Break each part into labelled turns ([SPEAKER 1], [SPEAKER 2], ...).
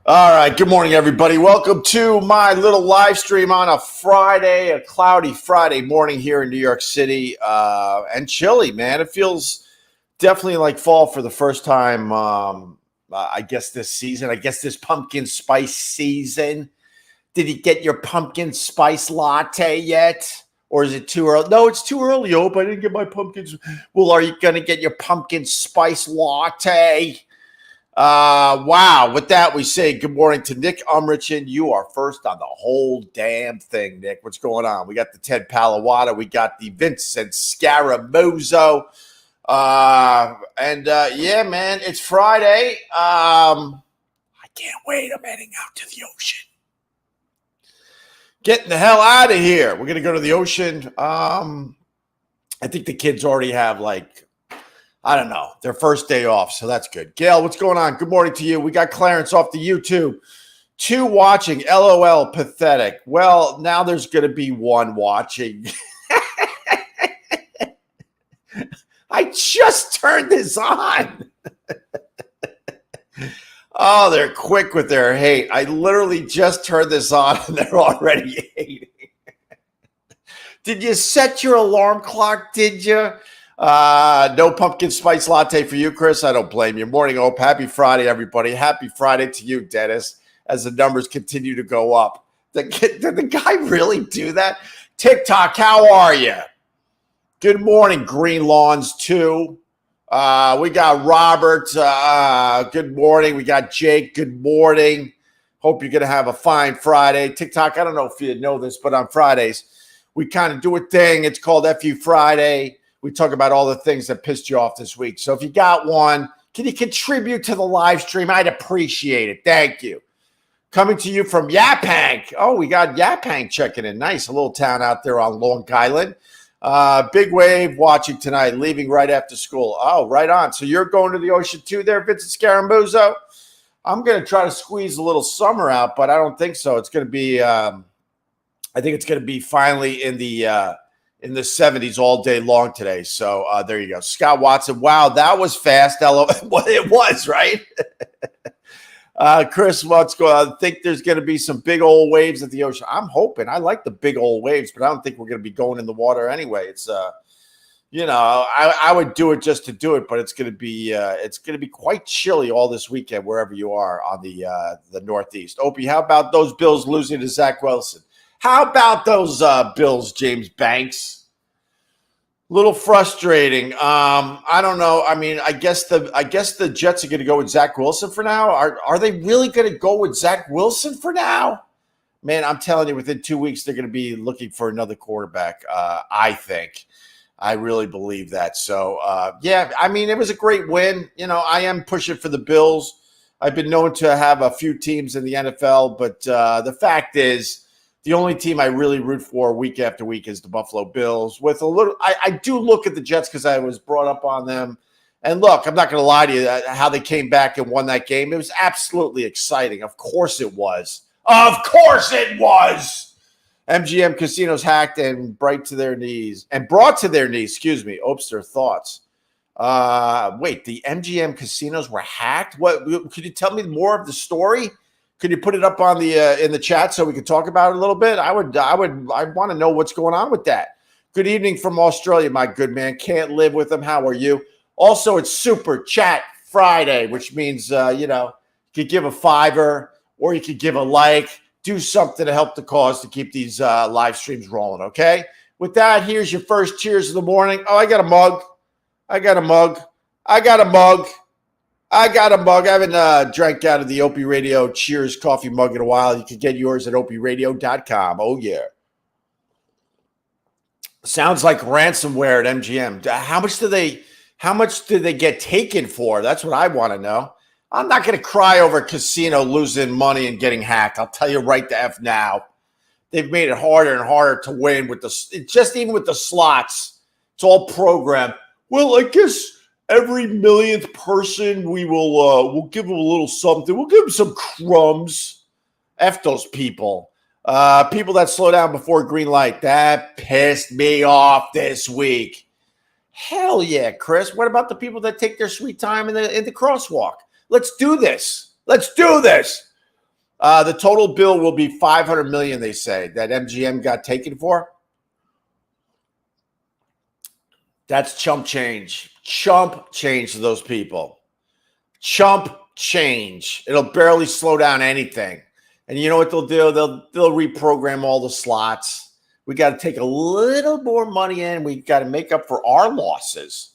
[SPEAKER 1] All right. Good morning, everybody. Welcome to my little live stream on a Friday, a cloudy Friday morning here in New York City, and chilly, man. It feels definitely like fall for the first time, I guess, this season. I guess this pumpkin spice season. Did you get your pumpkin spice latte yet? Or is it too early? No, it's too early, Hope. I didn't get my pumpkins. Well, are you going to get your pumpkin spice latte? Wow. With that, we say good morning to Nick Umrichin. You are first on the whole damn thing, Nick. What's going on? We got the Ted Palawada. We got the Vincent Scaramuzo. Yeah, man, it's Friday. I can't wait. I'm heading out to the ocean. Getting the hell out of here. We're going to go to the ocean. I think the kids already have I don't know, their first day off, so that's good. Gail, what's going on? Good morning to you. We got Clarence off the YouTube. 2 watching. LOL, pathetic. Well, now there's going to be 1 watching. I just turned this on. Oh, they're quick with their hate. I literally just turned this on and they're already hating. Did you set your alarm clock? Did you? No pumpkin spice latte for you, Chris. I don't blame you. Morning, Hope. Happy Friday, everybody. Happy Friday to you, Dennis, as the numbers continue to go up. Did the guy really do that? TikTok, how are you? Good morning, Green Lawns 2. We got Robert. Good morning. We got Jake. Good morning. Hope you're going to have a fine Friday. TikTok, I don't know if you know this, but on Fridays, we kind of do a thing. It's called FU Friday. We talk about all the things that pissed you off this week. So if you got one, can you contribute to the live stream? I'd appreciate it. Thank you. Coming to you from Yaphank. Oh, we got Yaphank checking in. Nice. A little town out there on Long Island. Big Wave watching tonight, leaving right after school. Oh, right on. So you're going to the ocean too there, Vincent Scaramuzo? I'm going to try to squeeze a little summer out, but I don't think so. It's going to be, I think it's going to be finally in the 70s all day long today. So there you go. Scott Watson. Wow, that was fast. Well, it was, right? Chris, what's going on? I think there's going to be some big old waves at the ocean. I'm hoping. I like the big old waves, but I don't think we're going to be going in the water anyway. It's, I would do it just to do it, but it's going to be quite chilly all this weekend wherever you are on the Northeast. Opie, how about those Bills losing to Zach Wilson? How about those Bills, James Banks? Little frustrating. I don't know. I mean, I guess the Jets are going to go with Zach Wilson for now. Are they really going to go with Zach Wilson for now? Man, I'm telling you, within 2 weeks, they're going to be looking for another quarterback. I think. I really believe that. So, yeah, I mean, it was a great win. You know, I am pushing for the Bills. I've been known to have a few teams in the NFL, but the fact is, the only team I really root for week after week is the Buffalo Bills. With a little, I do look at the Jets because I was brought up on them. And look, I'm not going to lie to you, how they came back and won that game. It was absolutely exciting. Of course it was. Of course it was. MGM casinos hacked and brought to their knees. Excuse me. Opster thoughts. Wait, the MGM casinos were hacked? What? Could you tell me more of the story? Could you put it up on the in the chat so we could talk about it a little bit? I want to know what's going on with that. Good evening from Australia, my good man. Can't live with them. How are you? Also, it's Super Chat Friday, which means you could give a $5 or you could give a like. Do something to help the cause to keep these live streams rolling. Okay. With that, here's your first cheers of the morning. Oh, I got a mug. I haven't drank out of the Opie Radio Cheers coffee mug in a while. You can get yours at opieradio.com. Oh, yeah. Sounds like ransomware at MGM. How much did they get taken for? That's what I want to know. I'm not going to cry over a casino losing money and getting hacked. I'll tell you right the F now. They've made it harder and harder to win even with the slots. It's all programmed. Well, I guess every millionth person, we'll give them a little something. We'll give them some crumbs. F those people. People that slow down before green light. That pissed me off this week. Hell yeah, Chris. What about the people that take their sweet time in the crosswalk? Let's do this. Let's do this. The total bill will be $500 million, they say, that MGM got taken for. That's chump change. Chump change to those people. Chump change. It'll barely slow down anything. And you know what they'll do? They'll reprogram all the slots. We got to take a little more money in. We got to make up for our losses.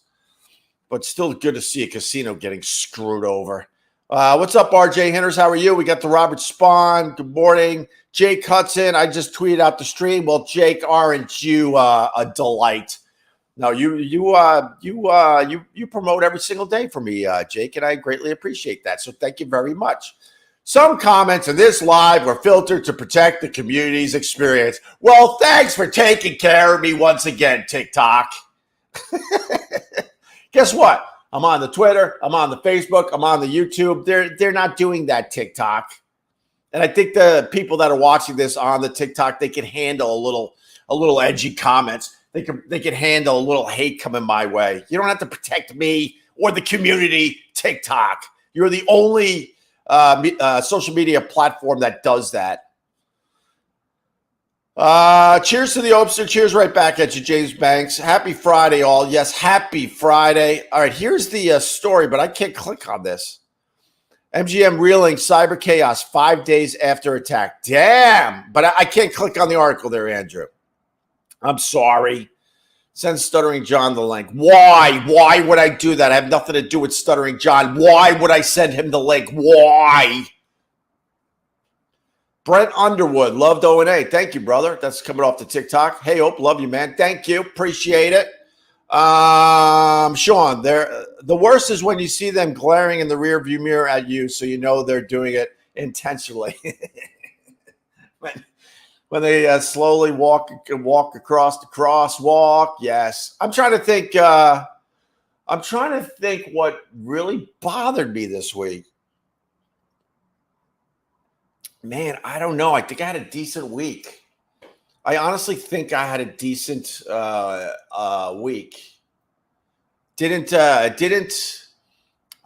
[SPEAKER 1] But still good to see a casino getting screwed over. What's up, RJ Henners? How are you? We got the Robert Spahn. Good morning. Jake Hudson. I just tweeted out the stream. Well, Jake, aren't you a delight? No, you promote every single day for me, Jake, and I greatly appreciate that. So thank you very much. Some comments in this live were filtered to protect the community's experience. Well, thanks for taking care of me once again, TikTok. Guess what? I'm on the Twitter. I'm on the Facebook. I'm on the YouTube. They're not doing that, TikTok. And I think the people that are watching this on the TikTok, they can handle a little edgy comments. They can handle a little hate coming my way. You don't have to protect me or the community, TikTok. You're the only social media platform that does that. Cheers to the Opster. Cheers right back at you, James Banks. Happy Friday, all. Yes, happy Friday. All right, here's the story, but I can't click on this. MGM reeling cyber chaos 5 days after attack. Damn, but I can't click on the article there, Andrew. I'm sorry. Send Stuttering John the link. Why? Why would I do that? I have nothing to do with Stuttering John. Why would I send him the link? Why? Brent Underwood, loved O&A. Thank you, brother. That's coming off the TikTok. Hey, Hope, love you, man. Thank you. Appreciate it. Sean, the worst is when you see them glaring in the rearview mirror at you, so you know they're doing it intentionally. When they slowly walk across the crosswalk. Yes. I'm trying to think what really bothered me this week. Man, I don't know. I think I had a decent week. I honestly think I had a decent week. I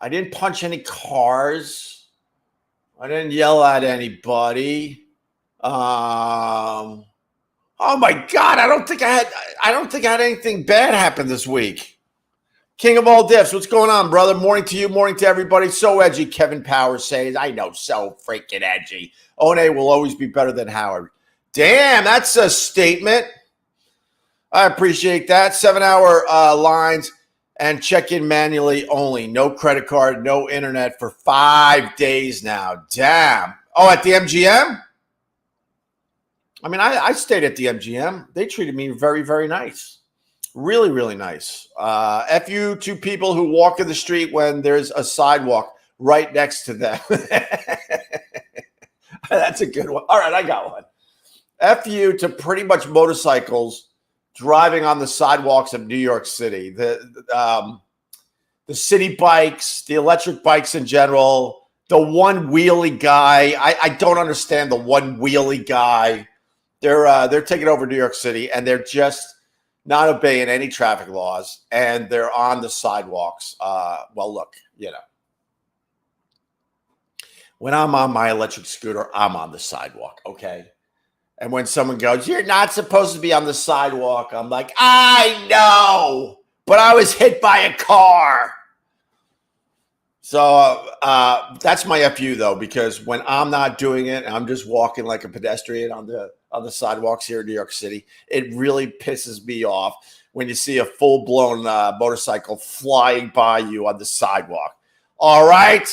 [SPEAKER 1] didn't punch any cars. I didn't yell at anybody. Oh my God! I don't think I had anything bad happen this week. King of all diffs, what's going on, brother? Morning to you, morning to everybody. So edgy, Kevin Powers says. I know, so freaking edgy. O&A will always be better than Howard. Damn, that's a statement. I appreciate that. 7-hour lines and check-in manually only. No credit card, no internet for 5 days now. Damn. Oh, at the MGM? I mean, I stayed at the MGM. They treated me very, very nice. Really, really nice. F you to people who walk in the street when there's a sidewalk right next to them. That's a good one. All right, I got one. F you to pretty much motorcycles driving on the sidewalks of New York City. The city bikes, the electric bikes in general, the one wheelie guy. I don't understand the one wheelie guy. They're taking over New York City, and they're just not obeying any traffic laws, and they're on the sidewalks. Well, look, when I'm on my electric scooter, I'm on the sidewalk, okay? And when someone goes, you're not supposed to be on the sidewalk, I'm like, I know, but I was hit by a car. So that's my FU, though, because when I'm not doing it, I'm just walking like a pedestrian on the sidewalks here in New York City. It really pisses me off when you see a full-blown motorcycle flying by you on the sidewalk. All right.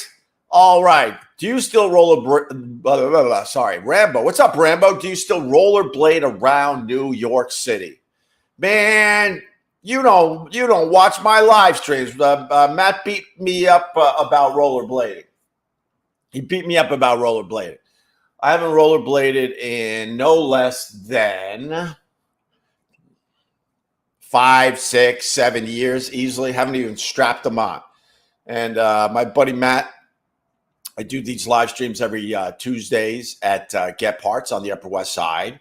[SPEAKER 1] Do you still Rambo. What's up, Rambo? Do you still rollerblade around New York City? Man, you don't watch my live streams. Matt beat me up about rollerblading. He beat me up about rollerblading. I haven't rollerbladed in no less than 5, 6, 7 years easily. Haven't even strapped them on. And my buddy Matt, I do these live streams every Tuesdays at Get Parts on the Upper West Side.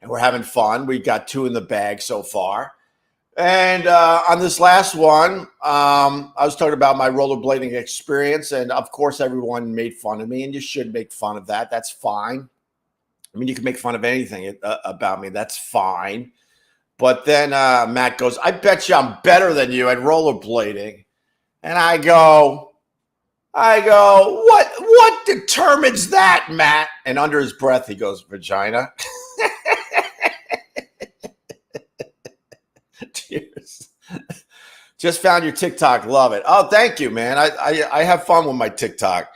[SPEAKER 1] And we're having fun. We got 2 in the bag so far. And on this last one, I was talking about my rollerblading experience. And of course, everyone made fun of me, and you should make fun of that. That's fine. I mean, you can make fun of anything about me. That's fine. But then Matt goes, I bet you I'm better than you at rollerblading. And I go, what determines that, Matt? And under his breath, he goes, vagina. Cheers. Just found your TikTok. Love it. Oh, thank you, man. I have fun with my TikTok.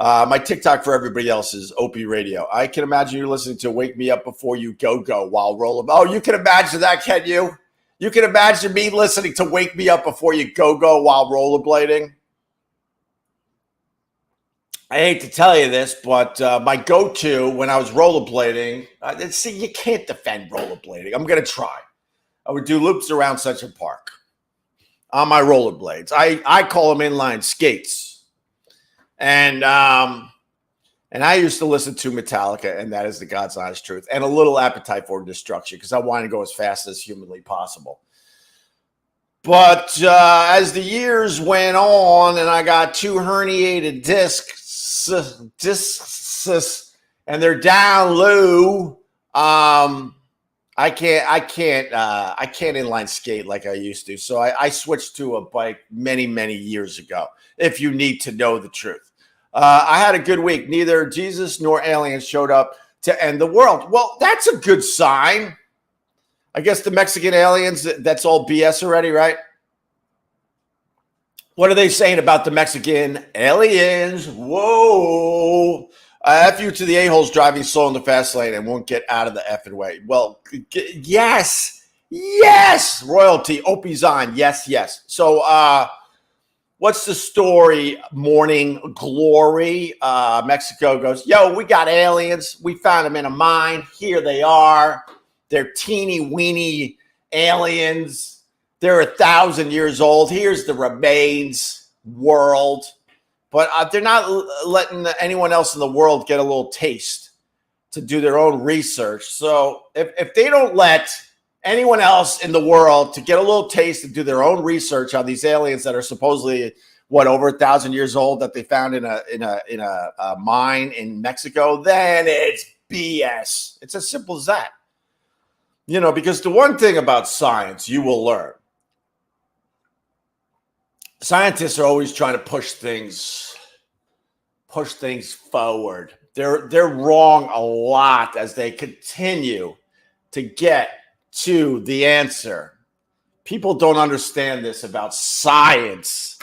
[SPEAKER 1] My TikTok for everybody else is Opie Radio. I can imagine you listening to Wake Me Up Before You Go while rolling. Oh, you can imagine that, can you? You can imagine me listening to Wake Me Up Before You Go while rollerblading. I hate to tell you this, but my go-to when I was rollerblading, see, you can't defend rollerblading. I'm going to try. I would do loops around Central Park on my rollerblades. I call them inline skates. And I used to listen to Metallica, and that is the God's honest truth, and a little Appetite for Destruction because I wanted to go as fast as humanly possible. But as the years went on, and I got 2 herniated discs, and they're down low, I can't inline skate like I used to. So I switched to a bike many, many years ago, if you need to know the truth. I had a good week. Neither Jesus nor aliens showed up to end the world. Well, that's a good sign. I guess the Mexican aliens, that's all BS already, right? What are they saying about the Mexican aliens? Whoa. F you to the a-holes driving slow in the fast lane and won't get out of the effing way. Well, yes. Royalty, Opie's on. Yes. So, what's the story? Morning Glory. Mexico goes, yo, we got aliens. We found them in a mine. Here they are. They're teeny weeny aliens. They're 1,000 years old. Here's the remains, world. But they're not letting anyone else in the world get a little taste to do their own research. So if they don't let anyone else in the world to get a little taste and do their own research on these aliens that are supposedly over 1,000 years old that they found in a mine in Mexico, then it's BS. It's as simple as that. You know, because the one thing about science you will learn, scientists are always trying to push things forward. They're wrong a lot as they continue to get to the answer. People don't understand this about science.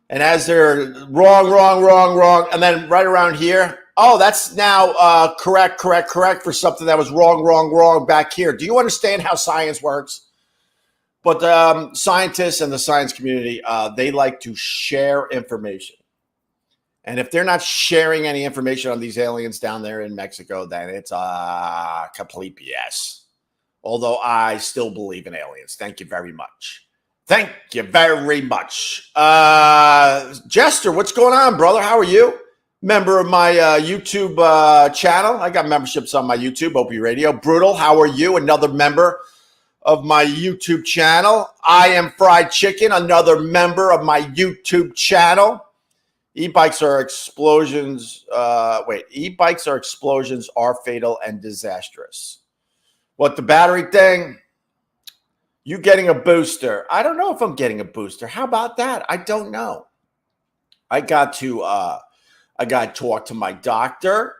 [SPEAKER 1] And as they're wrong, and then right around here, oh, that's now correct for something that was wrong back here. Do you understand how science works? But scientists and the science community, they like to share information. And if they're not sharing any information on these aliens down there in Mexico, then it's complete BS. Although I still believe in aliens. Thank you very much. Thank you very much. Jester, what's going on, brother? How are you? Member of my YouTube channel. I got memberships on my YouTube, Opie Radio. Brutal, how are you? Another member of my YouTube channel. I am Fried Chicken, another member of my YouTube channel. E-bikes are explosions. E-bikes are explosions, are fatal and disastrous. What, the battery thing? You getting a booster? I don't know if I'm getting a booster. How about that? I don't know. I got to talk to my doctor.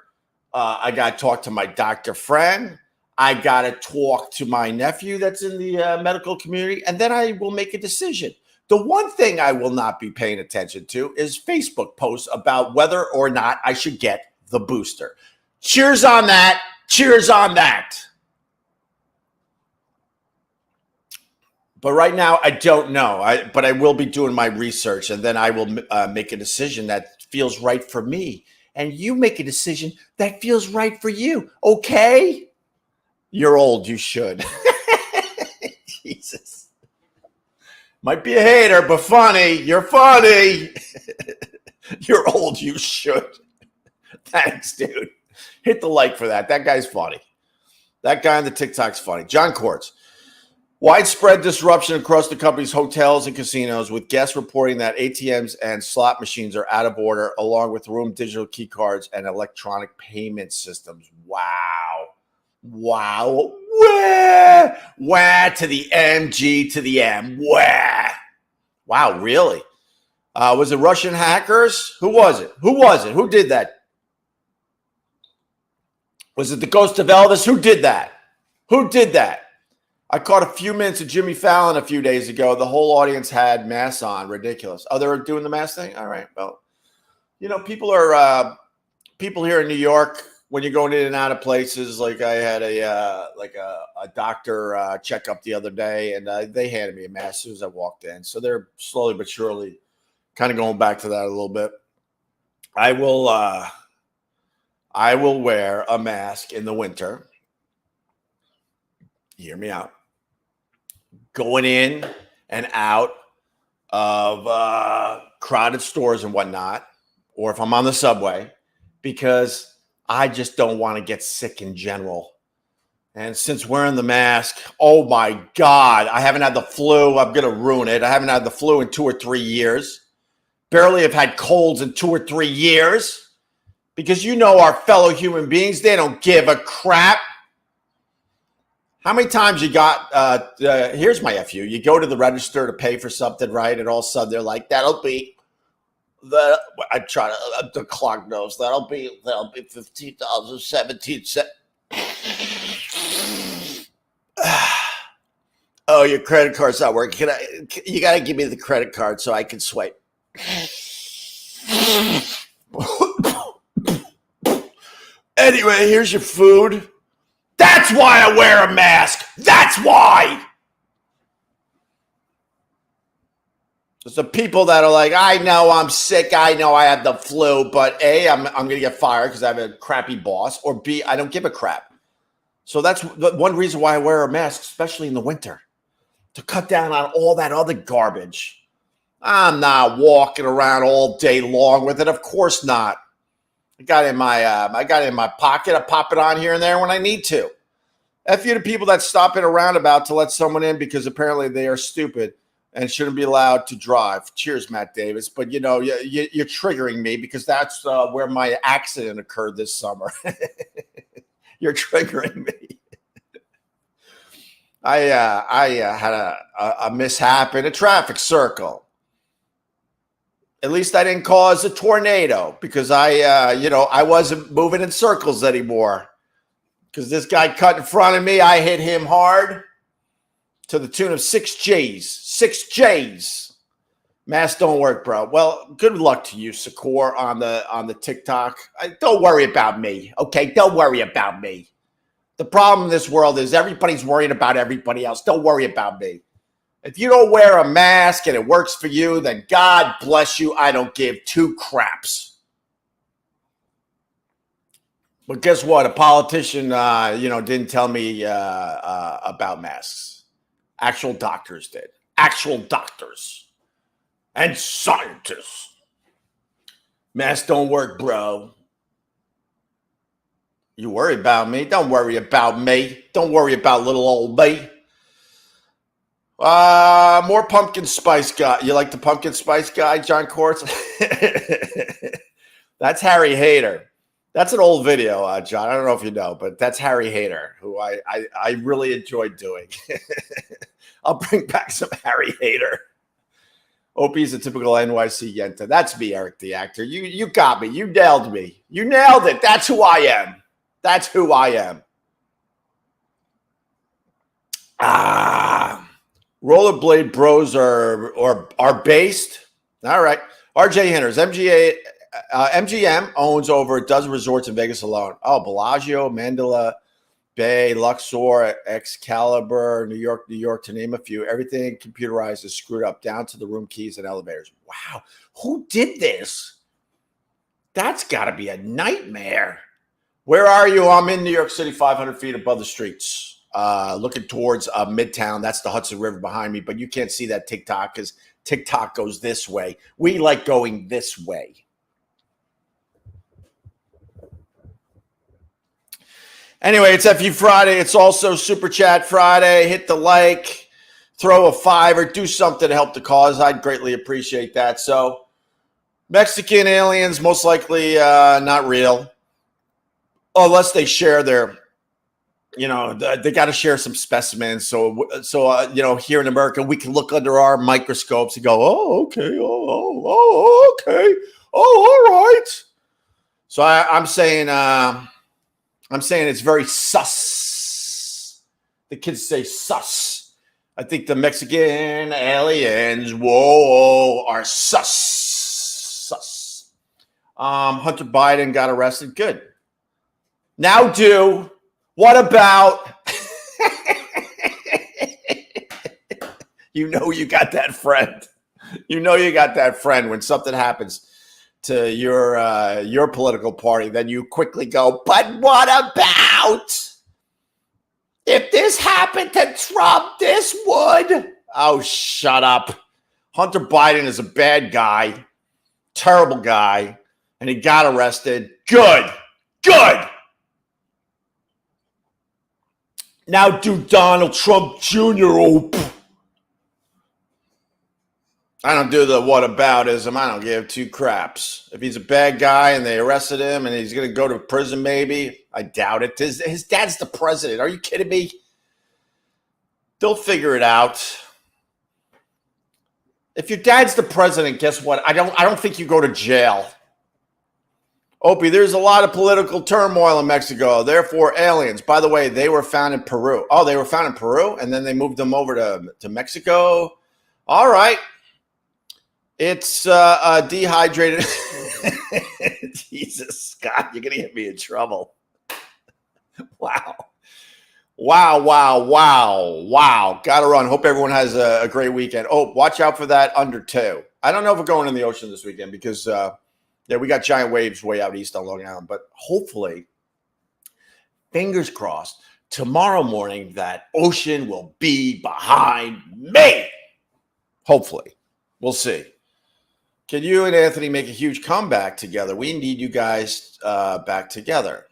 [SPEAKER 1] I got to talk to my doctor friend. I got to talk to my nephew that's in the medical community, and then I will make a decision. The one thing I will not be paying attention to is Facebook posts about whether or not I should get the booster. Cheers on that. Cheers on that. But right now, I don't know. But I will be doing my research, and then I will make a decision that feels right for me. And you make a decision that feels right for you. Okay? You're old. You should. Jesus. Might be a hater, but funny. You're funny. You're old. You should. Thanks, dude. Hit the like for that. That guy's funny. That guy on the TikTok's funny. John Quartz. Widespread disruption across the company's hotels and casinos, with guests reporting that ATMs and slot machines are out of order, along with room digital key cards and electronic payment systems. Wow. Wow. Wah. Wah to the MG to the M. Wah. Wow, really? Was it Russian hackers? Who was it? Who did that? Was it the ghost of Elvis? Who did that? I caught a few minutes of Jimmy Fallon a few days ago. The whole audience had masks on. Ridiculous. Oh, they're doing the mask thing? All right. Well, people here in New York, when you're going in and out of places, like I had a doctor checkup the other day, and they handed me a mask as soon as I walked in. So they're slowly but surely kind of going back to that a little bit. I will wear a mask in the winter. Hear me out. Going in and out of crowded stores and whatnot, or if I'm on the subway, because I just don't want to get sick in general. And since wearing the mask, oh my God, I haven't had the flu. I'm going to ruin it. I haven't had the flu in 2 or 3 years. Barely have had colds in 2 or 3 years. Because our fellow human beings, they don't give a crap. How many times you got, here's my FU. You go to the register to pay for something, right? And all of a sudden they're like, that'll be the clock knows, that'll be $15.17. Oh, your credit card's not working. You got to give me the credit card so I can swipe. Anyway, here's your food. That's why I wear a mask. That's why. There's the people that are like, I know I'm sick. I know I have the flu, but A, I'm going to get fired because I have a crappy boss, or B, I don't give a crap. So that's one reason why I wear a mask, especially in the winter, to cut down on all that other garbage. I'm not walking around all day long with it. Of course not. I got it in my pocket. I pop it on here and there when I need to. F you to people that stop in a roundabout to let someone in because apparently they are stupid and shouldn't be allowed to drive. Cheers, Matt Davis. But you're triggering me because that's where my accident occurred this summer. You're triggering me. I had a mishap in a traffic circle. At least I didn't cause a tornado because I wasn't moving in circles anymore. Because this guy cut in front of me, I hit him hard to the tune of 6 J's. 6 J's. Masks don't work, bro. Well, good luck to you, Sakor, on the TikTok. Don't worry about me, okay? Don't worry about me. The problem in this world is everybody's worrying about everybody else. Don't worry about me. If you don't wear a mask and it works for you, then God bless you. I don't give 2 craps. But guess what? A politician, didn't tell me about masks. Actual doctors did. Actual doctors and scientists. Masks don't work, bro. You worry about me? Don't worry about me. Don't worry about little old me. More pumpkin spice guy. You like the pumpkin spice guy, John Quartz? That's Harry Hayter. That's an old video, John. I don't know if you know, but that's Harry Hayter, who I really enjoyed doing. I'll bring back some Harry Hayter. Opie's a typical NYC Yenta. That's me, Eric the actor. You got me. You nailed me. You nailed it. That's who I am. That's who I am. Rollerblade bros are based. All right. RJ Henners, MGM owns over a dozen resorts in Vegas alone. Oh, Bellagio, Mandela Bay, Luxor, Excalibur, New York, to name a few. Everything computerized is screwed up down to the room keys and elevators. Wow. Who did this? That's got to be a nightmare. Where are you? I'm in New York City, 500 feet above the streets, looking towards Midtown. That's the Hudson River behind me, but you can't see that TikTok because TikTok goes this way. We like going this way. Anyway, it's FU Friday. It's also Super Chat Friday. Hit the like. throw a $5 or do something to help the cause. I'd greatly appreciate that. So Mexican aliens, most likely not real, unless they share their, they got to share some specimens. So here in America, we can look under our microscopes and go, oh, okay, oh, okay, oh, all right. So I'm saying it's very sus. The kids say sus. I think the Mexican aliens, are sus. Hunter Biden got arrested. Good. Now what about, you got that friend. You got that friend when something happens to your political party, then you quickly go, but what about if this happened to Trump, this would? Oh, shut up. Hunter Biden is a bad guy, terrible guy, and he got arrested. Good. Now do Donald Trump Jr. I don't do the whataboutism. I don't give two craps. If he's a bad guy and they arrested him and he's going to go to prison, maybe. I doubt it. His dad's the president. Are you kidding me? They'll figure it out. If your dad's the president, guess what? I don't think you go to jail. Opie, there's a lot of political turmoil in Mexico. Therefore, aliens. By the way, they were found in Peru. Oh, they were found in Peru, and then they moved them over to Mexico. All right. It's dehydrated. Jesus, Scott, you're going to get me in trouble. Wow. Got to run. Hope everyone has a great weekend. Oh, watch out for that under 2. I don't know if we're going in the ocean this weekend because, we got giant waves way out east on Long Island. But hopefully, fingers crossed, tomorrow morning that ocean will be behind me. Hopefully. We'll see. Can you and Anthony make a huge comeback together? We need you guys back together.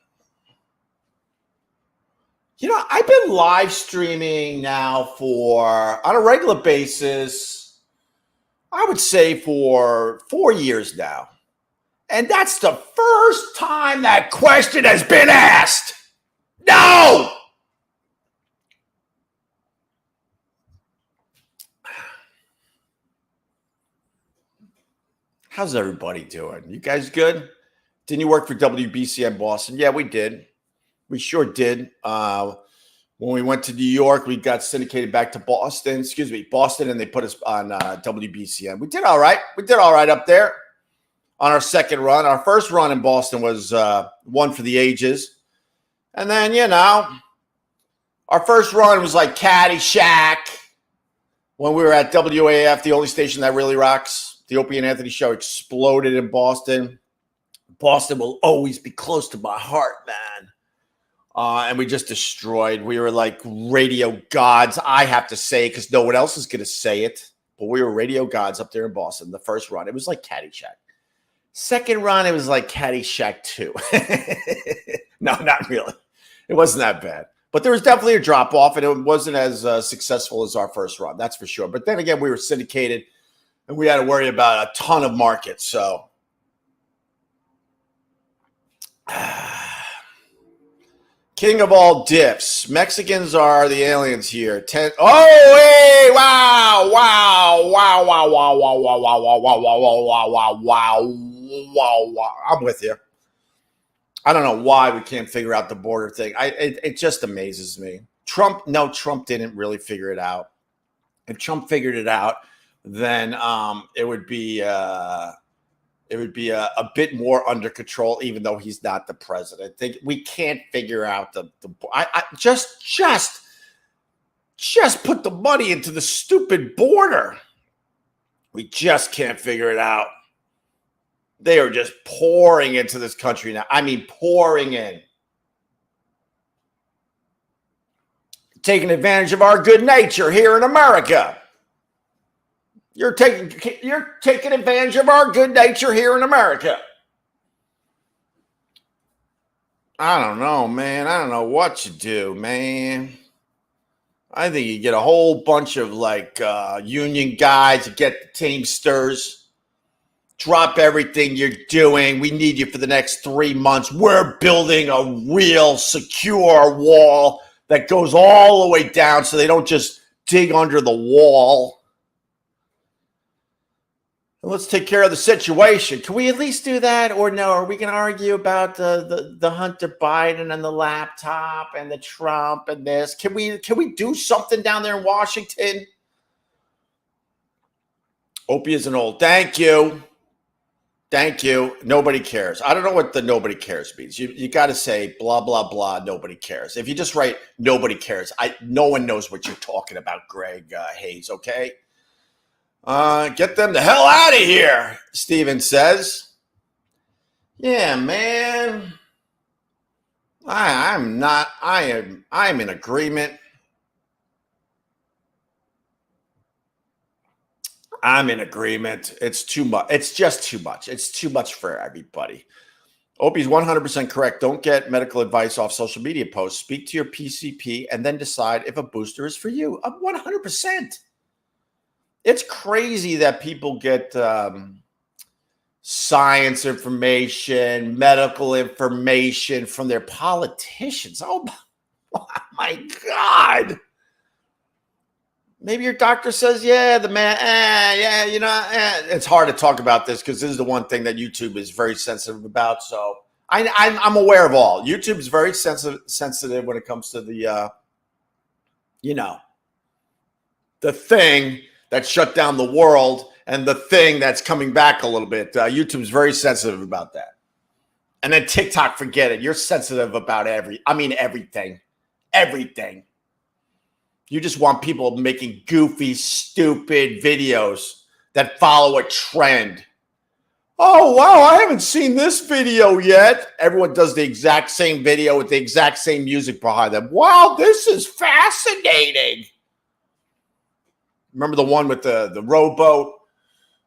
[SPEAKER 1] I've been live streaming now on a regular basis, I would say for 4 years now. And that's the first time that question has been asked. No! How's everybody doing? You guys good? Didn't you work for WBCM Boston? Yeah, we did. We sure did. When we went to New York, we got syndicated back to Boston, and they put us on WBCM. We did all right. Up there on our second run. Our first run in Boston was one for the ages. And then, our first run was like Caddyshack when we were at WAF, the only station that really rocks. The Opie and Anthony show exploded in Boston. Boston will always be close to my heart, man. And we just destroyed. We were like radio gods, I have to say, because no one else is going to say it. But we were radio gods up there in Boston. The first run, it was like Caddyshack. Second run, it was like Caddyshack 2. No, not really. It wasn't that bad. But there was definitely a drop-off, and it wasn't as successful as our first run. That's for sure. But then again, we were syndicated, and we had to worry about a ton of markets. So king of all diffs. Mexicans are the aliens here. Wow. I'm with you. I don't know why we can't figure out the border thing. It just amazes me. Trump didn't really figure it out. If Trump figured it out, then it would be a bit more under control, even though he's not the president. I think we can't figure out just put the money into the stupid border. We just can't figure it out. They are just pouring into this country now. I mean, pouring in. Taking advantage of our good nature here in America. You're taking advantage of our good nature here in America. I don't know, man. I don't know what you do, man. I think you get a whole bunch of like union guys, you get the Teamsters, drop everything you're doing. We need you for the next 3 months. We're building a real secure wall that goes all the way down so they don't just dig under the wall. Let's take care of the situation. Can we at least do that? Or no, are we going to argue about the Hunter Biden and the laptop and the Trump and this? Can we do something down there in Washington? Opie isn't old. Thank you. Thank you. Nobody cares. I don't know what the nobody cares means. You got to say blah, blah, blah. Nobody cares. If you just write nobody cares, no one knows what you're talking about, Greg Hayes, okay? Get them the hell out of here, Steven says. Yeah, man. I'm in agreement. I'm in agreement. It's too much. It's just too much. It's too much for everybody. Opie's 100% correct. Don't get medical advice off social media posts. Speak to your PCP and then decide if a booster is for you. 100%. It's crazy that people get science information, medical information from their politicians. Oh my God. Maybe your doctor says, yeah, the man, yeah, you know, it's hard to talk about this because this is the one thing that YouTube is very sensitive about. So I'm aware of all. YouTube is very sensitive when it comes to the, the thing that shut down the world and the thing that's coming back a little bit. YouTube's very sensitive about that. And then TikTok, forget it. You're sensitive about everything. Everything. You just want people making goofy, stupid videos that follow a trend. Oh, wow, I haven't seen this video yet. Everyone does the exact same video with the exact same music behind them. Wow, this is fascinating. Remember the one with the rowboat?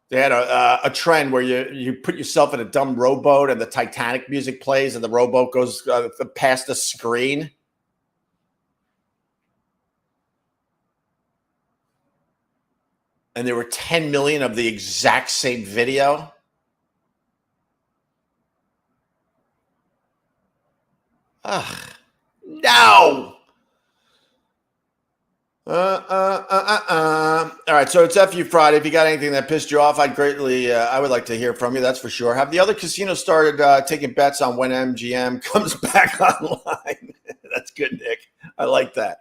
[SPEAKER 1] They had a trend where you put yourself in a dumb rowboat and the Titanic music plays and the rowboat goes past the screen. And there were 10 million of the exact same video. Ugh, no. All right, so it's FU Friday. If you got anything that pissed you off, I would like to hear from you. That's for sure. Have the other casinos started taking bets on when MGM comes back online? That's good, Nick. I like that.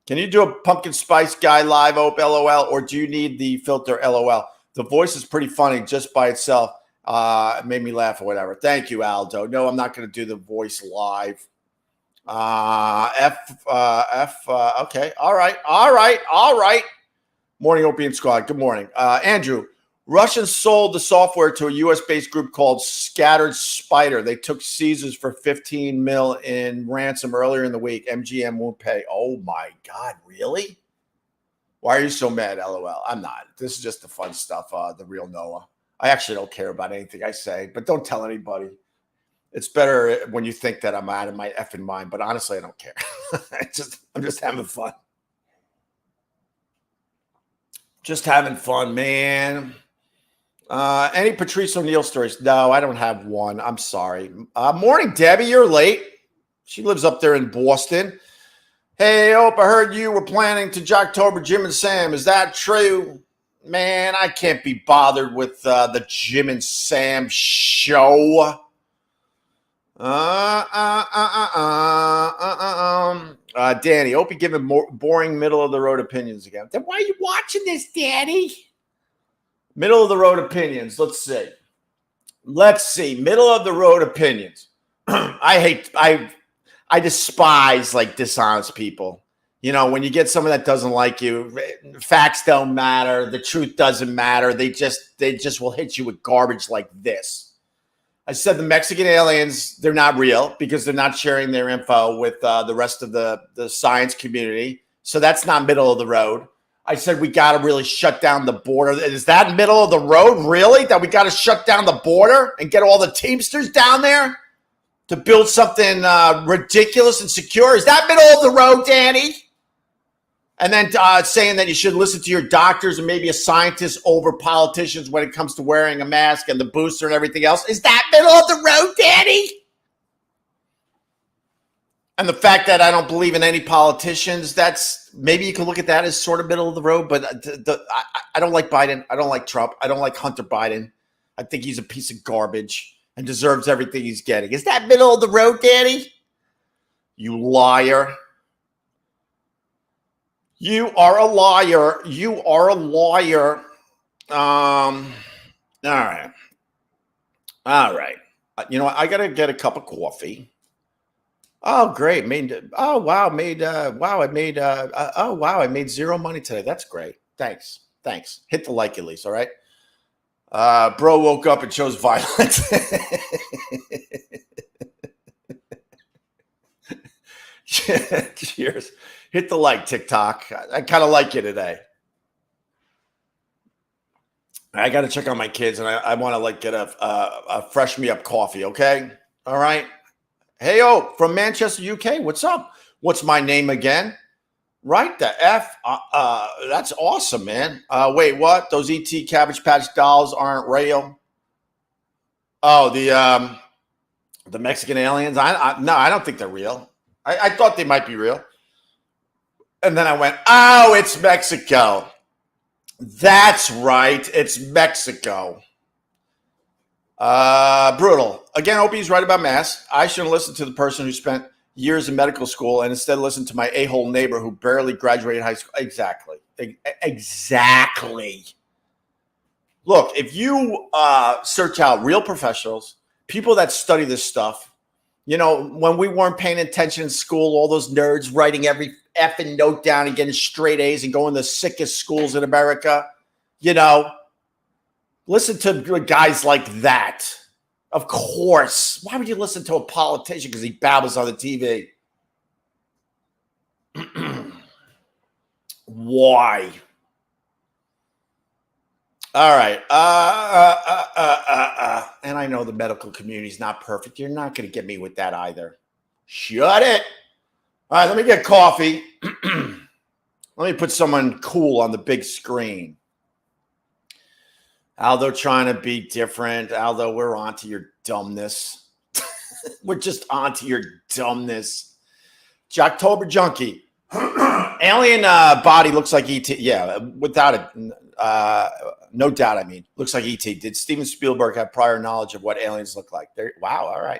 [SPEAKER 1] Can you do a pumpkin spice guy live, Ope, LOL, or do you need the filter, LOL? The voice is pretty funny just by itself. It made me laugh or whatever. Thank you, Aldo. No, I'm not going to do the voice live. Okay. All right. Morning, Opie and Squad. Good morning. Andrew, Russians sold the software to a U.S.-based group called Scattered Spider. They took Caesars for $15 million in ransom earlier in the week. MGM won't pay. Oh, my God. Really? Why are you so mad, LOL? I'm not. This is just the fun stuff, the real Noah. I actually don't care about anything I say, but don't tell anybody. It's better when you think that I'm out of my effing mind, but honestly, I don't care. I'm just having fun. Just having fun, man. Any Patrice O'Neill stories? No, I don't have one. I'm sorry. Morning, Debbie. You're late. She lives up there in Boston. Hey, Hope, I heard you were planning to Jocktober Jim and Sam. Is that true? Man, I can't be bothered with the Jim and Sam show. Danny, Opie giving more boring middle of the road opinions again. Then why are you watching this, Danny? Middle of the road opinions. Let's see. Middle of the road opinions. I despise like dishonest people. You know, when you get someone that doesn't like you, facts don't matter. The truth doesn't matter. They just will hit you with garbage like this. I said the Mexican aliens, they're not real because they're not sharing their info with the rest of the science community. So that's not middle of the road. I said we got to really shut down the border. Is that middle of the road, really? That we got to shut down the border and get all the Teamsters down there to build something ridiculous and secure? Is that middle of the road, Danny? And then saying that you should listen to your doctors and maybe a scientist over politicians when it comes to wearing a mask and the booster and everything else. Is that middle of the road, Danny? And the fact that I don't believe in any politicians, that's maybe you can look at that as sort of middle of the road. But I don't like Biden. I don't like Trump. I don't like Hunter Biden. I think he's a piece of garbage and deserves everything he's getting. Is that middle of the road, Danny? You liar. You are a liar. You are a liar. All right. All right. You know what? I got to get a cup of coffee. Oh, great. Oh, wow. I made zero money today. That's great. Thanks. Hit the like at least. All right. Bro woke up and chose violence. Cheers. Hit the like, TikTok. I kind of like you today. I got to check on my kids, and I want to like get a fresh me up coffee. Okay. All right. Hey, from Manchester, UK. What's up? What's my name again? Right, the F. That's awesome, man. Wait, what? Those ET Cabbage Patch dolls aren't real? Oh, the Mexican aliens? No, I don't think they're real. I thought they might be real. And then I went, oh, it's Mexico. That's right. It's Mexico. Brutal. Again, Opie's right about masks. I shouldn't listen to the person who spent years in medical school and instead listen to my a-hole neighbor who barely graduated high school. Exactly. Look, if you search out real professionals, people that study this stuff, you know, when we weren't paying attention in school, all those nerds writing every effing note down and getting straight A's and going to the sickest schools in America, you know, listen to guys like that. Of course. Why would you listen to a politician because he babbles on the TV? Why? All right. And I know the medical community is not perfect. You're not going to get me with that either. Shut it. All right, let me get coffee. Let me put someone cool on the big screen. Aldo trying to be different. Aldo, we're on to your dumbness. We're just on to your dumbness. Jocktober Junkie. Alien body looks like E.T. Yeah, without it. No doubt, I mean. Looks like E.T. Did Steven Spielberg have prior knowledge of what aliens look like? Wow, all right.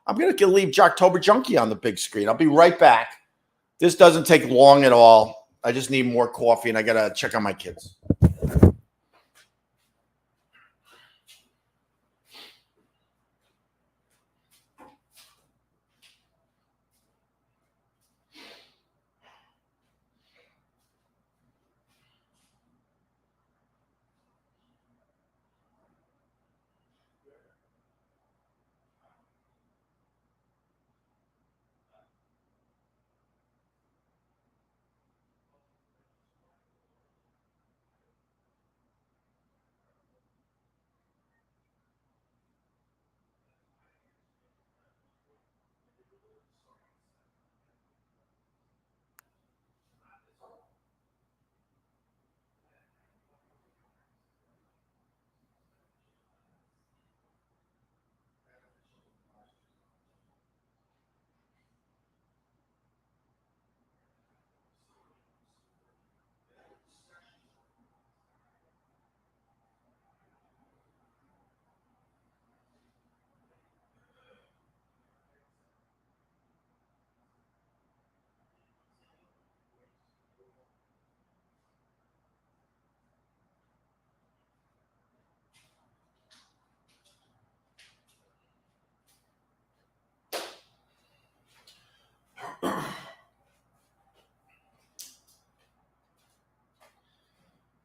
[SPEAKER 1] I'm going to leave Jocktober Junkie on the big screen. I'll be right back. This doesn't take long at all. I just need more coffee, and I got to check on my kids.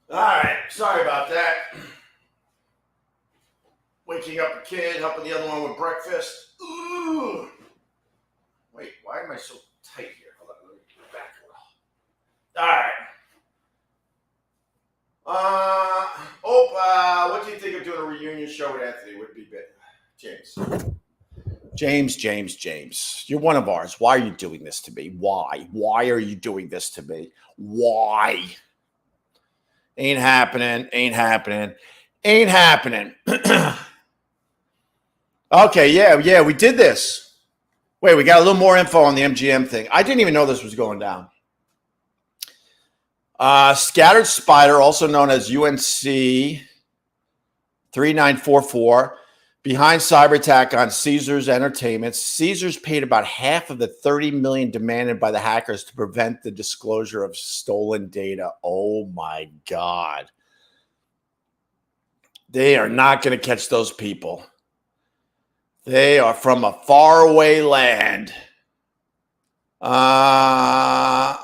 [SPEAKER 1] All right, sorry about that. Waking up a kid, helping the other one with breakfast. Ooh. Wait, why am I so tight here? Hold on, let me get back a little. All right. What do you think of doing a reunion show with Anthony? Would be big, James. James. You're one of ours. Why are you doing this to me? Why? Why are you doing this to me? Why? Ain't happening. Okay, yeah, we did this. Wait, we got a little more info on the MGM thing. I didn't even know this was going down. Scattered Spider, also known as UNC 3944, behind cyber attack on Caesars Entertainment. Caesars paid about half of the $30 million demanded by the hackers to prevent the disclosure of stolen data. Oh my God. They are not going to catch those people. They are from a faraway land. Wow,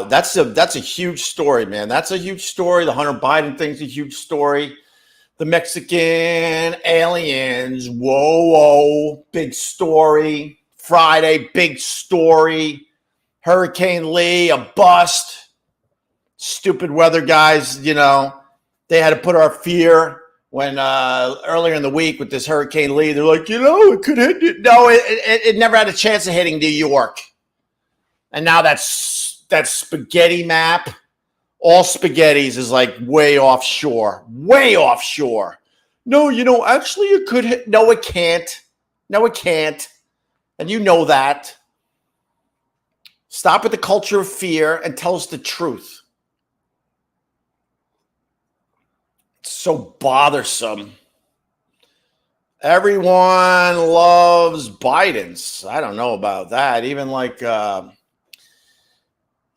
[SPEAKER 1] that's a huge story, man. That's a huge story. The Hunter Biden thing's a huge story. The Mexican aliens, whoa, big story. Friday, big story. Hurricane Lee, a bust. Stupid weather guys, you know, they had to put our fear when earlier in the week with this Hurricane Lee, they're like, you know, it could hit it. No, it never had a chance of hitting New York. And now that spaghetti map, all spaghettis is like way offshore. No, you know, actually it could hit. No, it can't. And you know that. Stop with the culture of fear and tell us the truth. It's so bothersome. Everyone loves Biden's. I don't know about that. Even like,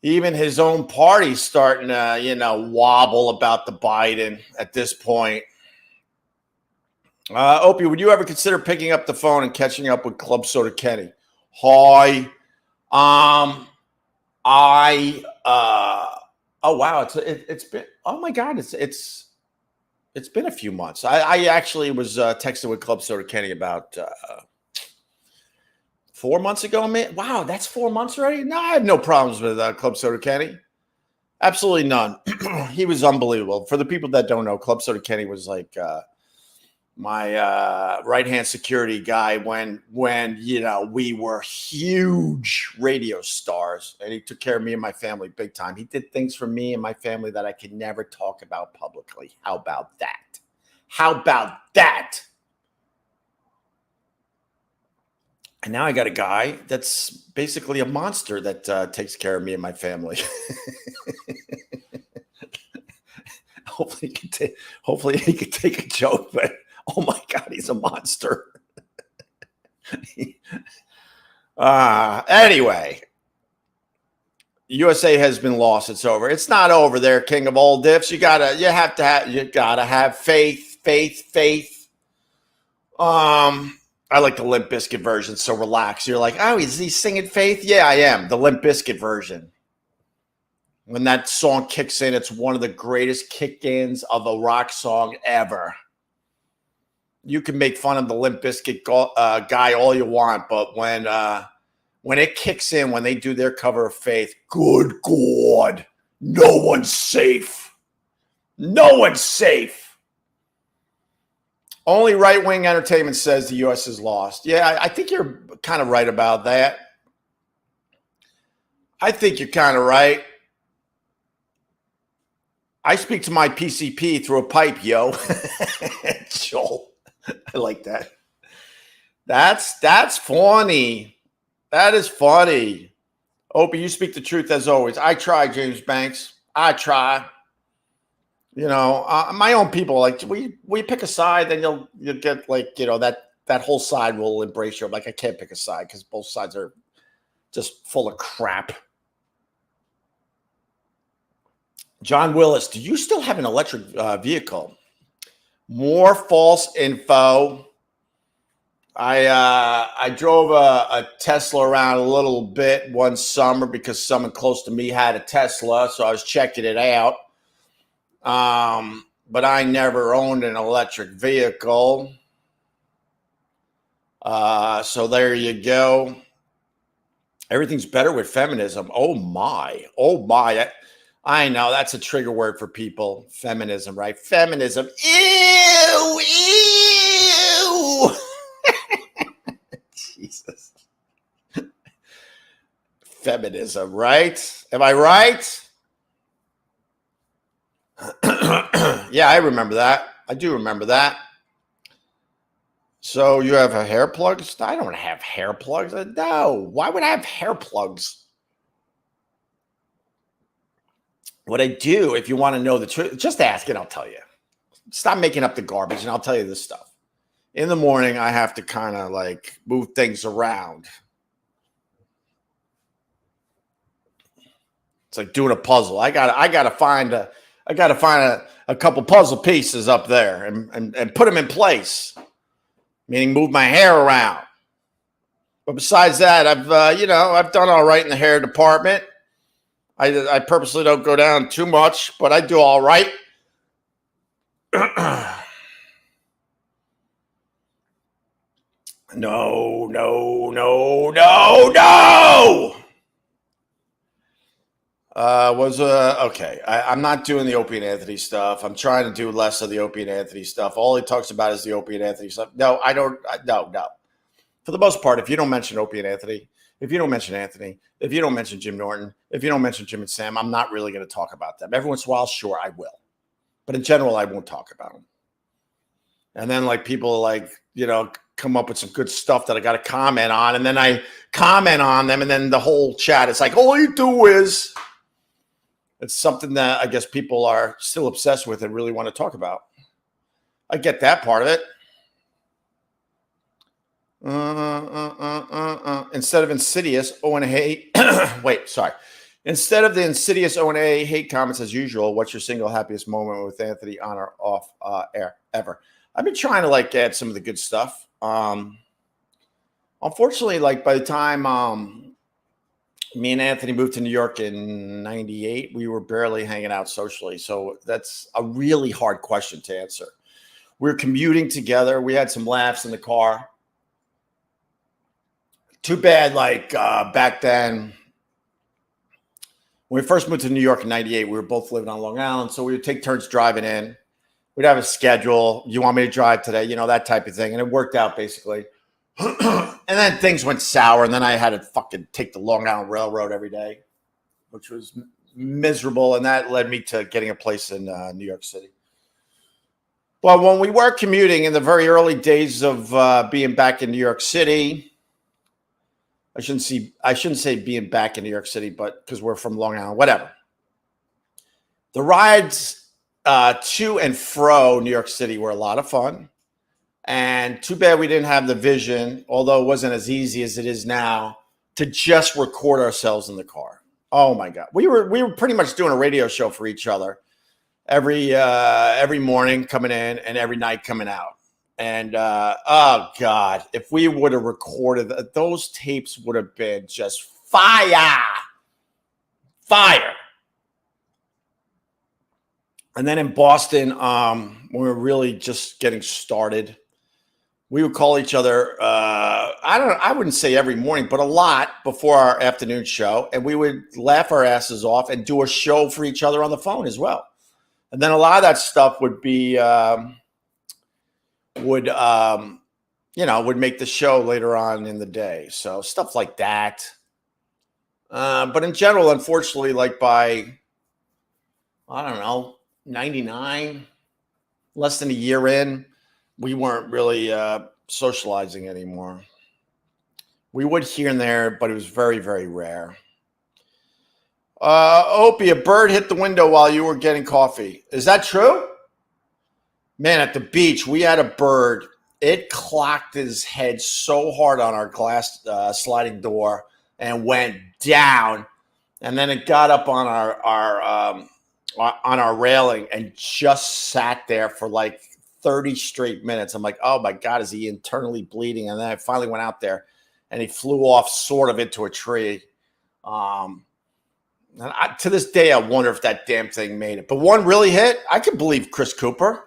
[SPEAKER 1] even his own party's starting to, wobble about the Biden at this point. Opie, would you ever consider picking up the phone and catching up with Club Soda Kenny? Hi. Oh wow, it's been, oh my God, it's been a few months. I actually was texting with Club Soda Kenny about 4 months ago. Man, wow, that's 4 months already. No, I have no problems with Club Soda Kenny. Absolutely none. He was unbelievable. For the people that don't know, Club Soda Kenny was like my right-hand security guy when we were huge radio stars, and he took care of me and my family big time. He did things for me and my family that I could never talk about publicly. How about that? And now I got a guy that's basically a monster that takes care of me and my family. Hopefully he can take a joke, but oh my God, he's a monster. Anyway, USA has been lost. It's over. It's not over there, King of all diffs. You gotta have faith. I like the Limp Bizkit version, so relax. You're like, oh, is he singing Faith? Yeah, I am. The Limp Bizkit version. When that song kicks in, it's one of the greatest kick-ins of a rock song ever. You can make fun of the Limp Bizkit guy all you want, but when it kicks in, when they do their cover of Faith, good God, no one's safe. Only right-wing entertainment says the U.S. is lost. Yeah, I think you're kind of right about that. I think you're kind of right. I speak to my PCP through a pipe, yo. Joel. I like that. That's funny. That is funny. Opie, you speak the truth as always. I try, James Banks. I try. My own people, like, we pick a side, then you'll get like, that whole side will embrace you. I'm like, I can't pick a side because both sides are just full of crap. John Willis, do you still have an electric vehicle? More false info. I drove a Tesla around a little bit one summer because someone close to me had a Tesla, so I was checking it out. But I never owned an electric vehicle. So there you go. Everything's better with feminism. Oh my. I know that's a trigger word for people. Feminism, right? Feminism. Ew. Ew! Jesus. Feminism, right? Am I right? Yeah, I remember that. I do remember that. So you have a hair plugs? I don't have hair plugs. No. Why would I have hair plugs? What I do, if you want to know the truth, just ask and I'll tell you. Stop making up the garbage and I'll tell you this stuff. In the morning, I have to kind of like move things around. It's like doing a puzzle. I gotta find a couple puzzle pieces up there and put them in place. Meaning move my hair around. But besides that, I've done all right in the hair department. I purposely don't go down too much, but I do all right. No. Okay. I'm not doing the Opie and Anthony stuff. I'm trying to do less of the Opie and Anthony stuff. All he talks about is the Opie and Anthony stuff. No, I don't. No. For the most part, if you don't mention Opie and Anthony, if you don't mention Anthony, if you don't mention Jim Norton, if you don't mention Jim and Sam, I'm not really going to talk about them. Every once in a while, sure, I will. But in general, I won't talk about them. And then like people like, come up with some good stuff that I got to comment on. And then I comment on them. And then the whole chat is like, all you do is... It's something that I guess people are still obsessed with and really want to talk about. I get that part of it. Instead of insidious O&A hate. Wait, sorry. Instead of the insidious O&A hate comments as usual, what's your single happiest moment with Anthony on or off air ever? I've been trying to like add some of the good stuff. Unfortunately, like by the time me and Anthony moved to New York in 98. We were barely hanging out socially. So that's a really hard question to answer. We were commuting together. We had some laughs in the car. Too bad, like back then, when we first moved to New York in 98, we were both living on Long Island. So we would take turns driving in. We'd have a schedule. You want me to drive today? That type of thing. And it worked out basically. And then things went sour, and then I had to fucking take the Long Island Railroad every day, which was miserable, and that led me to getting a place in New York City. But when we were commuting in the very early days of being back in New York City, I shouldn't say being back in New York City, but because we're from Long Island, whatever. The rides to and fro New York City were a lot of fun. And too bad we didn't have the vision, although it wasn't as easy as it is now, to just record ourselves in the car. Oh my God. We were pretty much doing a radio show for each other every morning coming in and every night coming out. And oh God, if we would have recorded those tapes would have been just fire. And then in Boston, when we were really just getting started, we would call each other, I wouldn't say every morning, but a lot before our afternoon show. And we would laugh our asses off and do a show for each other on the phone as well. And then a lot of that stuff would be, would make the show later on in the day. So stuff like that. But in general, unfortunately, like by, 99, less than a year in, we weren't really socializing anymore. We would here and there, but it was very, very rare. Opie, a bird hit the window while you were getting coffee. Is that true? Man, at the beach, we had a bird. It clocked his head so hard on our glass sliding door and went down. And then it got up on our railing and just sat there for like 30 straight minutes. I'm like, oh my God, is he internally bleeding? And then I finally went out there and he flew off sort of into a tree. And to this day, I wonder if that damn thing made it. But one really hit. I could believe Chris Cooper.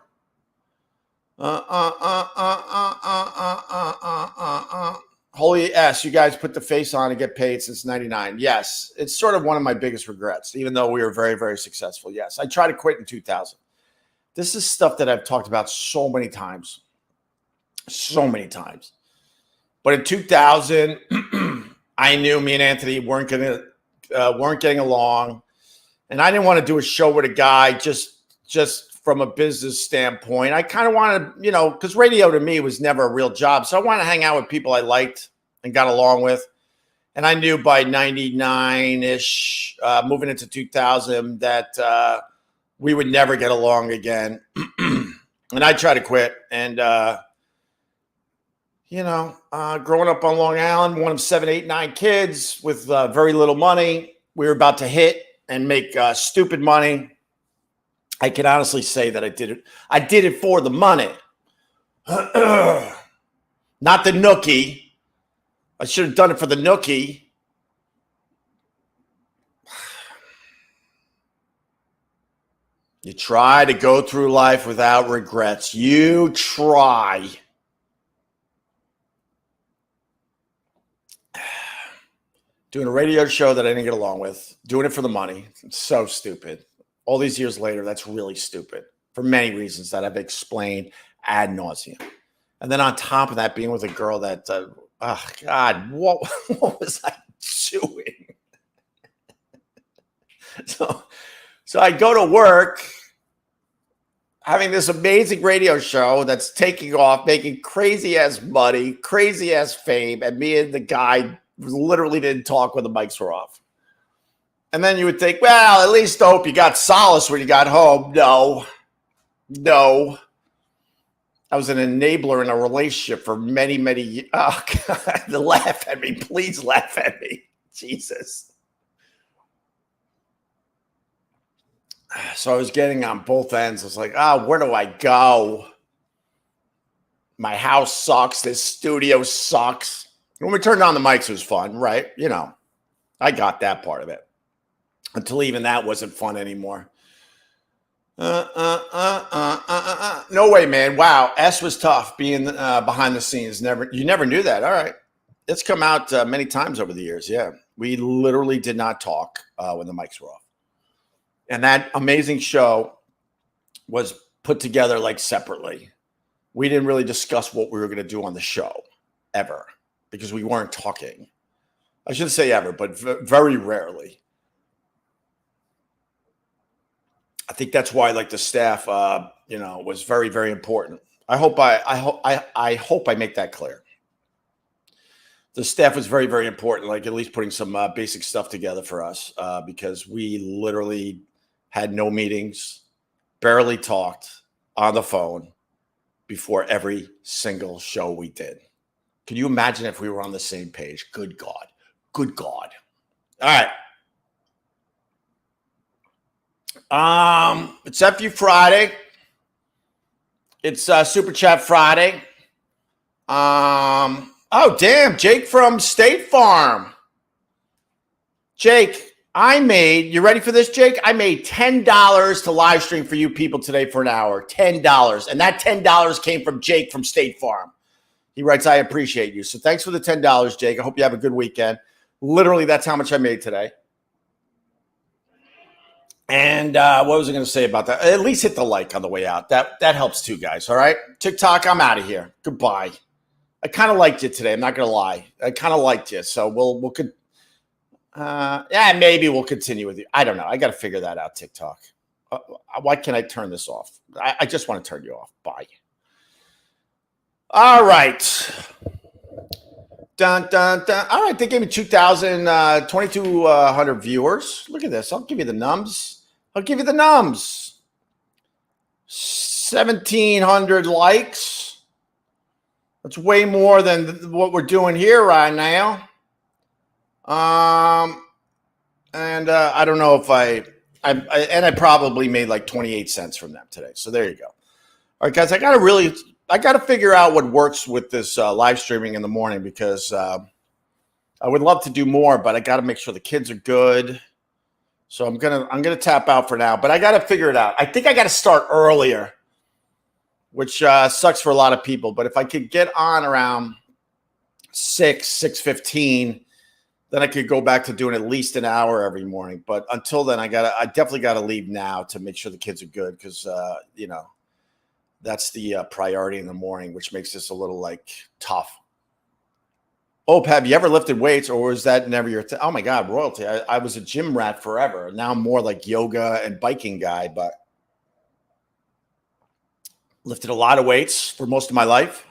[SPEAKER 1] Holy S, you guys put the face on and get paid since 99. Yes, it's sort of one of my biggest regrets, even though we were very, very successful. Yes, I tried to quit in 2000. This is stuff that I've talked about so many times. So many times. But in 2000, I knew me and Anthony weren't getting along. And I didn't want to do a show with a guy just from a business standpoint. I kind of wanted, because radio to me was never a real job. So I wanted to hang out with people I liked and got along with. And I knew by 99-ish, moving into 2000, that we would never get along again. And I tried to quit. And, growing up on Long Island, one of 7, 8, 9 kids with very little money, we were about to hit and make stupid money. I can honestly say that I did it. I did it for the money, not the nookie. I should have done it for the nookie. You try to go through life without regrets. You try. Doing a radio show that I didn't get along with, doing it for the money. It's so stupid. All these years later, that's really stupid for many reasons that I've explained ad nauseum. And then on top of that, being with a girl that, oh God, what was I doing? So I go to work having this amazing radio show that's taking off, making crazy ass money, crazy ass fame, and me and the guy literally didn't talk when the mics were off. And then you would think, well, at least I hope you got solace when you got home. No. I was an enabler in a relationship for many, many years. Oh, God, laugh at me. Please laugh at me. Jesus. So I was getting on both ends. I was like, where do I go? My house sucks. This studio sucks. When we turned on the mics, it was fun, right? I got that part of it. Until even that wasn't fun anymore. No way, man. Wow. S was tough being behind the scenes. You never knew that. All right. It's come out many times over the years. Yeah. We literally did not talk when the mics were off. And that amazing show was put together like separately. We didn't really discuss what we were going to do on the show ever because we weren't talking. I shouldn't say ever, but very rarely. I think that's why, like, the staff, was very, very important. I hope I make that clear. The staff was very, very important. Like, at least putting some basic stuff together for us because we literally had no meetings, barely talked on the phone before every single show we did. Can you imagine if we were on the same page? Good God. Good God. All right. It's FU Friday. It's Super Chat Friday. Oh, damn. Jake from State Farm. Jake, you ready for this, Jake? I made $10 to live stream for you people today for an hour. $10. And that $10 came from Jake from State Farm. He writes, I appreciate you. So thanks for the $10, Jake. I hope you have a good weekend. Literally, that's how much I made today. And what was I going to say about that? At least hit the like on the way out. That helps too, guys. All right? TikTok, I'm out of here. Goodbye. I kind of liked you today. I'm not going to lie. I kind of liked you. So maybe we'll continue with you. I don't know. I got to figure that out, TikTok. Why can't I turn this off? I just want to turn you off. Bye. All right. Dun, dun, dun. All right. They gave me 2,200 viewers. Look at this. I'll give you the nums. 1,700 likes. That's way more than what we're doing here right now. And I don't know if I probably made like 28 cents from them today. So there you go. All right, guys, I got to figure out what works with this live streaming in the morning because I would love to do more, but I got to make sure the kids are good. So I'm gonna tap out for now, but I got to figure it out. I think I got to start earlier, which sucks for a lot of people. But if I could get on around 6:15, Then I could go back to doing at least an hour every morning. But until then, I definitely gotta leave now to make sure the kids are good because that's the priority in the morning, which makes this a little like tough. Oh, have you ever lifted weights, or was that never your thing? Oh my God, royalty! I was a gym rat forever. Now I'm more like yoga and biking guy, but lifted a lot of weights for most of my life.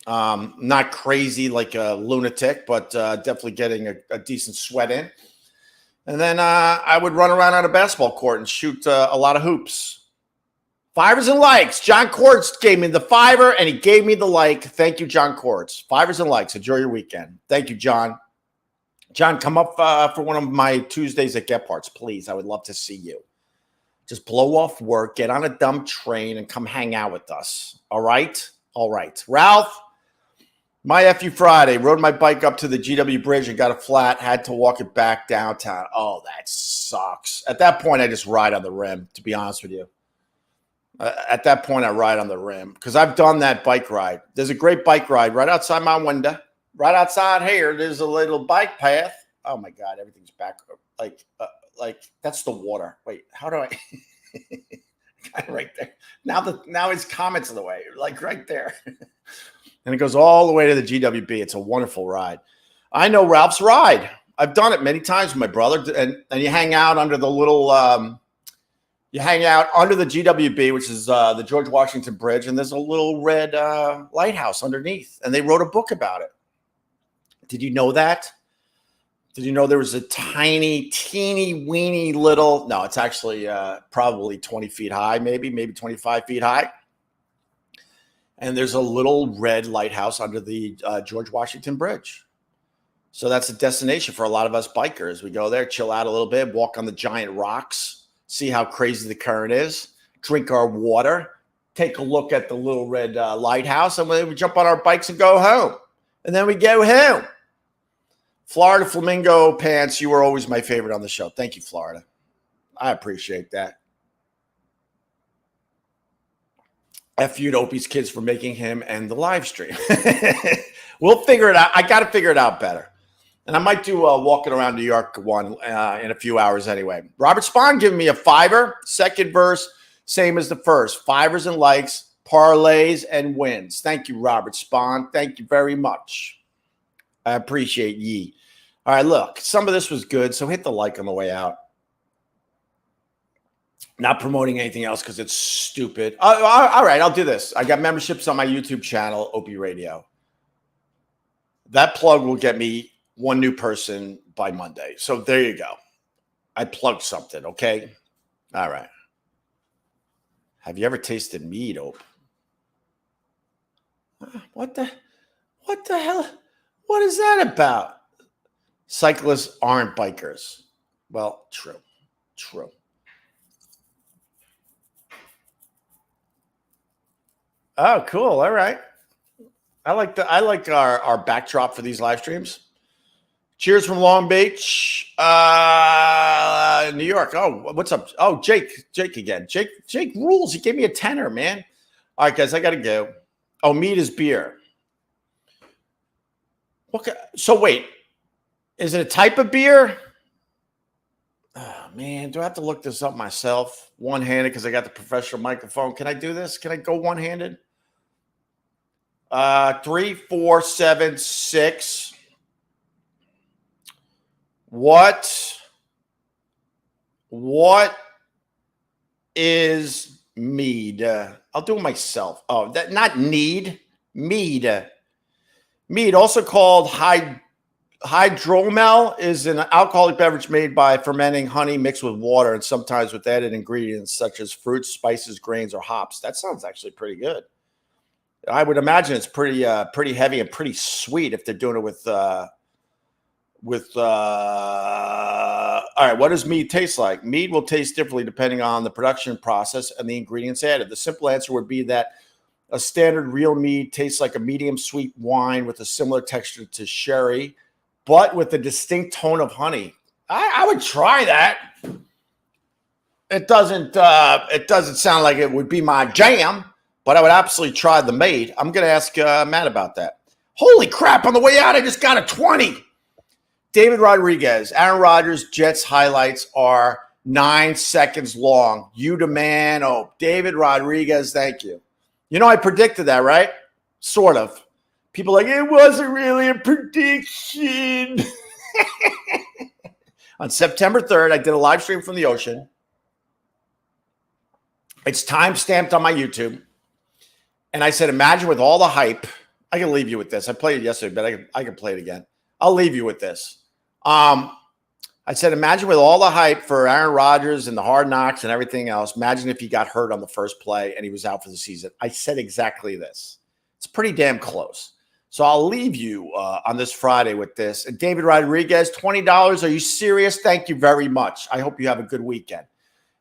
[SPEAKER 1] Not crazy like a lunatic, but definitely getting a decent sweat in. And then I would run around on a basketball court and shoot a lot of hoops. Fivers and likes. John Quartz gave me the fiver and he gave me the like. Thank you, John Quartz. Fivers and likes. Enjoy your weekend. Thank you, John. John, come up for one of my Tuesdays at Gephardt's, please. I would love to see you. Just blow off work, get on a dumb train, and come hang out with us. All right? All right. Ralph, my FU Friday. Rode my bike up to the GW Bridge and got a flat. Had to walk it back downtown. Oh, that sucks. At that point, I just ride on the rim, to be honest with you. At that point, I ride on the rim because I've done that bike ride. There's a great bike ride right outside my window. Right outside here, there's a little bike path. Oh, my God. Everything's back. Like that's the water. Wait, how do I? Right there. Now his comments in the way, like right there. And it goes all the way to the GWB. It's a wonderful ride. I know Ralph's ride. I've done it many times with my brother. And you hang out under the little you hang out under the GWB, which is the George Washington Bridge, and there's a little red lighthouse underneath. And they wrote a book about it. Did you know that? Did you know there was a tiny, teeny, weeny little, no, it's actually probably 20 feet high, maybe 25 feet high. And there's a little red lighthouse under the George Washington Bridge. So that's a destination for a lot of us bikers. We go there, chill out a little bit, walk on the giant rocks, see how crazy the current is, drink our water, take a look at the little red lighthouse, and we jump on our bikes and go home. And then we go home. Florida Flamingo Pants, you were always my favorite on the show. Thank you, Florida. I appreciate that. F you to Opie's kids for making him end the live stream. We'll figure it out. I got to figure it out better. And I might do a walking around New York one in a few hours anyway. Robert Spahn giving me a fiver. Second verse, same as the first. Fivers and likes, parlays, and wins. Thank you, Robert Spahn. Thank you very much. I appreciate ye. All right, look, some of this was good, so hit the like on the way out. Not promoting anything else because it's stupid. All right, I'll do this. I got memberships on my YouTube channel, Opie Radio. That plug will get me one new person by Monday. So there you go. I plugged something, okay? All right. Have you ever tasted mead, Ope? What the hell? What is that about? Cyclists aren't bikers. Well, true. Oh, cool. All right. I like our backdrop for these live streams. Cheers from Long Beach, New York. Oh, what's up? Oh, Jake again. Jake rules. He gave me a tenner, man. All right, guys, I got to go. Oh, mead is beer. Okay. So wait, is it a type of beer? Oh, man, do I have to look this up myself? One-handed because I got the professional microphone. Can I do this? Can I go one-handed? 3, 4, 7, 6. What is mead? I'll do it myself. Oh, that not need. Mead. Mead, also called hydromel, is an alcoholic beverage made by fermenting honey mixed with water and sometimes with added ingredients such as fruits, spices, grains, or hops. That sounds actually pretty good. I would imagine it's pretty heavy and pretty sweet if they're doing it with all right, what does mead taste like? Mead will taste differently depending on the production process and the ingredients added. The simple answer would be that a standard real mead tastes like a medium sweet wine with a similar texture to sherry, but with a distinct tone of honey. I would try that. It doesn't sound like it would be my jam, but I would absolutely try the mead. I'm going to ask Matt about that. Holy crap, on the way out, I just got a 20. David Rodriguez, Aaron Rodgers, Jets highlights are 9 seconds long. You the man. Oh, David Rodriguez, thank you. You know, I predicted that, right? Sort of. People are like, it wasn't really a prediction. On September 3rd, I did a live stream from the ocean. It's time-stamped on my YouTube. And I said, imagine with all the hype. I can leave you with this. I played it yesterday, but I can play it again. I'll leave you with this. I said, imagine with all the hype for Aaron Rodgers and the hard knocks and everything else, imagine if he got hurt on the first play and he was out for the season. I said exactly this. It's pretty damn close. So I'll leave you on this Friday with this. And David Rodriguez, $20. Are you serious? Thank you very much. I hope you have a good weekend.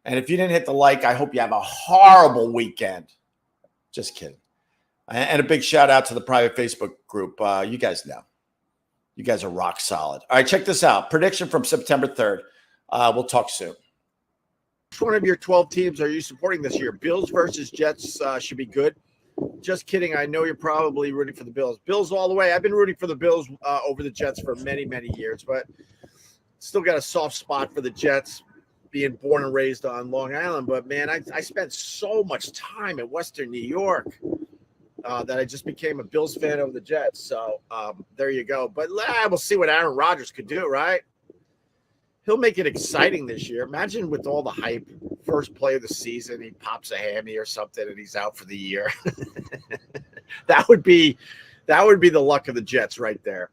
[SPEAKER 1] And if you didn't hit the like, I hope you have a horrible weekend. Just kidding. And a big shout out to the private Facebook group. You guys know. You guys are rock solid. All right, check this out. Prediction from September 3rd. We'll talk soon. Which one of your 12 teams are you supporting this year? Bills versus Jets should be good. Just kidding. I know you're probably rooting for the Bills. Bills all the way. I've been rooting for the Bills over the Jets for many, many years, but still got a soft spot for the Jets, being born and raised on Long Island. But, man, I spent so much time in Western New York that I just became a Bills fan over the Jets. So there you go. But we'll see what Aaron Rodgers could do, right? He'll make it exciting this year. Imagine with all the hype, first play of the season, he pops a hammy or something and he's out for the year. That would be the luck of the Jets right there.